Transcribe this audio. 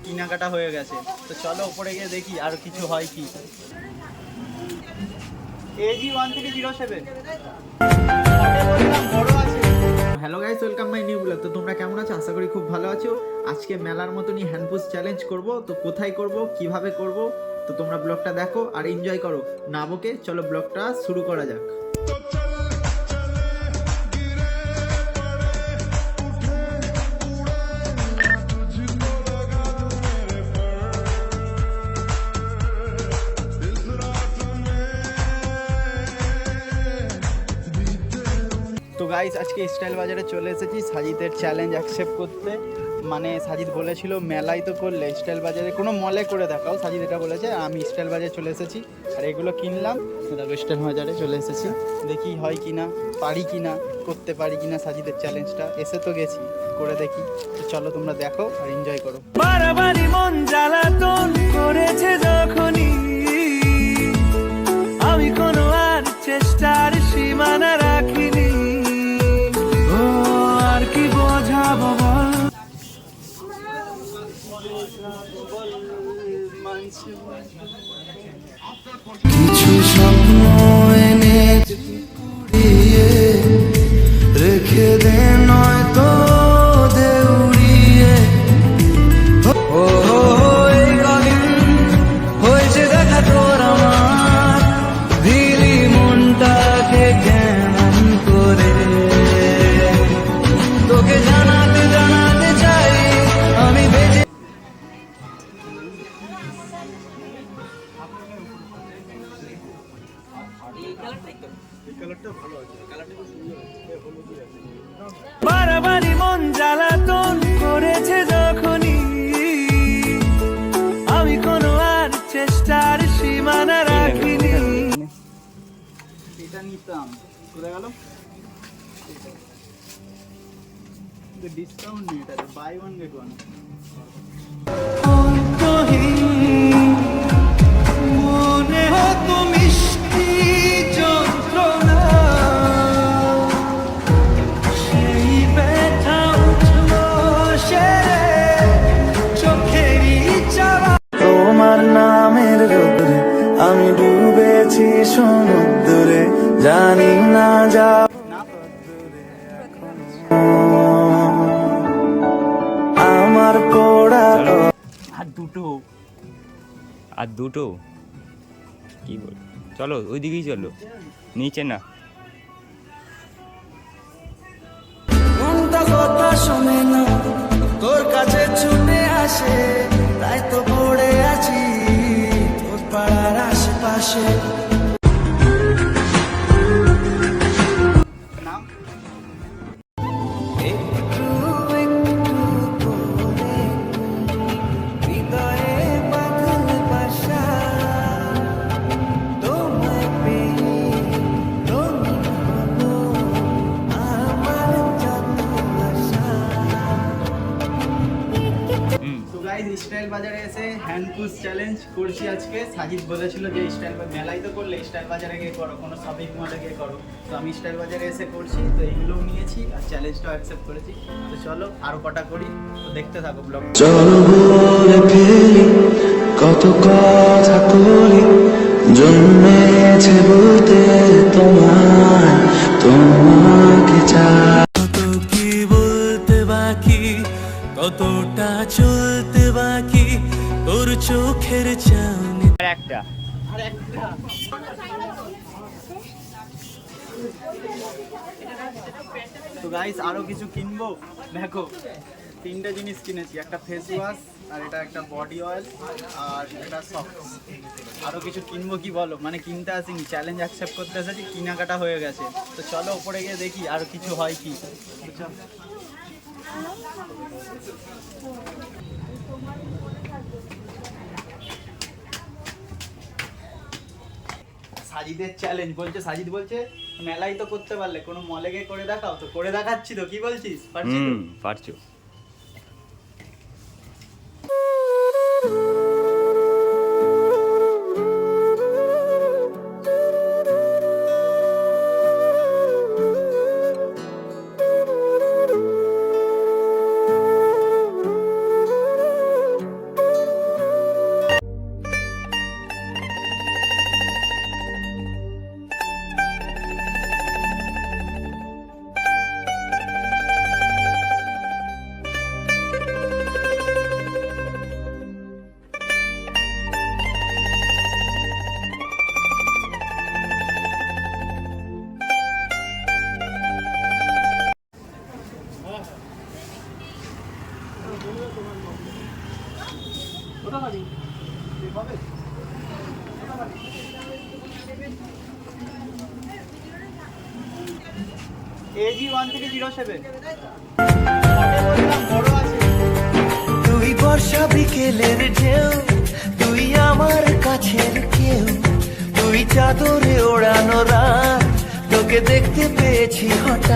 কেনাকাটা হয়ে গেছে, তো চলো উপরে গিয়ে দেখি আর কিছু হয় কি। AG1307 বড় আছে। Hello guys, welcome my new blog. তো তোমরা কেমন আছো? আশা করি খুব ভালো আছো। আজকে মেলার মতনই হ্যান্ডপুশ চ্যালেঞ্জ করব। তো কোথায় করব, কিভাবে করব, তো তোমরা ব্লগটা দেখো আর এনজয় করো। না বকে চলো ব্লগটা শুরু করা যাক। তো গাইস, আজকে স্টাইল বাজারে চলে এসেছি সাজিদের চ্যালেঞ্জ অ্যাকসেপ্ট করতে। মানে সাজিদ বলেছিল মেলায় তো করলে স্টাইল বাজারে কোনো মলে করে দেখাও, সাজিদ এটা বলেছে। আমি স্টাইল বাজারে চলে এসেছি আর এগুলো কিনলাম। দেখো স্টাইল বাজারে চলে এসেছি, দেখি হয় কি না, পারি কি না, করতে পারি কি না সাজিদের চ্যালেঞ্জটা। এসে তো গেছি, করে দেখি। তো চলো তোমরা দেখো আর এনজয় করো। বারবারই মন জ্বালাতন করেছে যখনই আমি কোনো আর চেষ্টার সীমানা রাখিনি। ও আর কি বোঝাবো বল। কিছু স্বপ্ন এনে কুড়িয়ে রেখে দে, নয় তো দেউড়িয়ে। ও এই কদিন হয়েছে দেখা তোর আমার, দিলি মনটাকে কেমন করে। তোকে জানাতে জানাতে চাই আমি বেঁচে। বারবারই মন জ্বালাতন করেছে যখনই আমি কোনো আর চেষ্টার সীমানা রাখিনি। এটা নিতাম, কোথায় গেল? ডিসকাউন্ট নেই, এটা বাই ওয়ান গেট ওয়ান। মনে হতো মিষ্টি যন্ত্রণা, সেই ব্যথা উঠলো সেরে চোখেরই চাওয়া। তোমার নামের রোদে আমি ডুবেছি সমুদ্রে, জানি না যা আমার পোড়া। আর দুটো কি বল, চলো ওই দিকেই চলো, নিচে না। মনটা কথা শোনে না, তোর কাছে ছুটে আসে, তাই তো পড়ে আছি তোর পাড়ার আশেপাশে। নাম একটু একটু করে হৃদয়ে বাঁধল বাসা, তোমায় পেয়ে রঙিন হলো আমার যত আশা। তো গাইস, স্টাইল বাজারে এসে হ্যান্ডপুশ চ্যালেঞ্জ করছি আজকে। সাজিদ বলেছিল যে স্টাইল মেলায় তো করলে স্টাইল বাজারে গিয়ে করো, কোনো শপিং মলে গিয়ে করো। তো আমি স্টাইল বাজারে এসে করছি, তো এইগুলোও নিয়েছি আর চ্যালেঞ্জটাও অ্যাকসেপ্ট করেছি। তো চলো আরও কটা করি, তো দেখতে থাকো ব্লগ। চলো বলে ফেলি কত কথা করি, জন্মেছে বলতে তোমায়, তোমাকে চাই। কত কি বলতে বাকি, কতটা চলতে বাকি, তোর চোখের চাউনি। আর একটা আর একটা তো গাইস, আরো কিছু কিনবো। দেখো তিনটে জিনিস কিনেছি, একটা ফেস ওয়াশ আর এটা একটা বডি অয়েল আর এটা সক্স। আরো কিছু কিনবো, কি বলো? মানে কিনতে আসিনি, চ্যালেঞ্জ অ্যাকসেপ্ট করতে এসেছি, কেনাকাটা হয়ে গেছে। তো চলো উপরে গিয়ে দেখি আর কিছু হয় কি। তো চলো। সাজিদের চ্যালেঞ্জ বলছে, সাজিদ বলছে মেলাই তো করতে পারলে কোনো মলে গিয়ে করে দেখাও। তো করে দেখাচ্ছি, তো কি বলছিস? পারছি তো? পারছো। AG 1307 বড় আছে। তুই বর্ষা বিকেলের ঢেউ, তুই আমার কাছের কেউ, তুই চাদরে ওড়ানো রাত, তোকে দেখতে পেয়েছি হঠাৎ।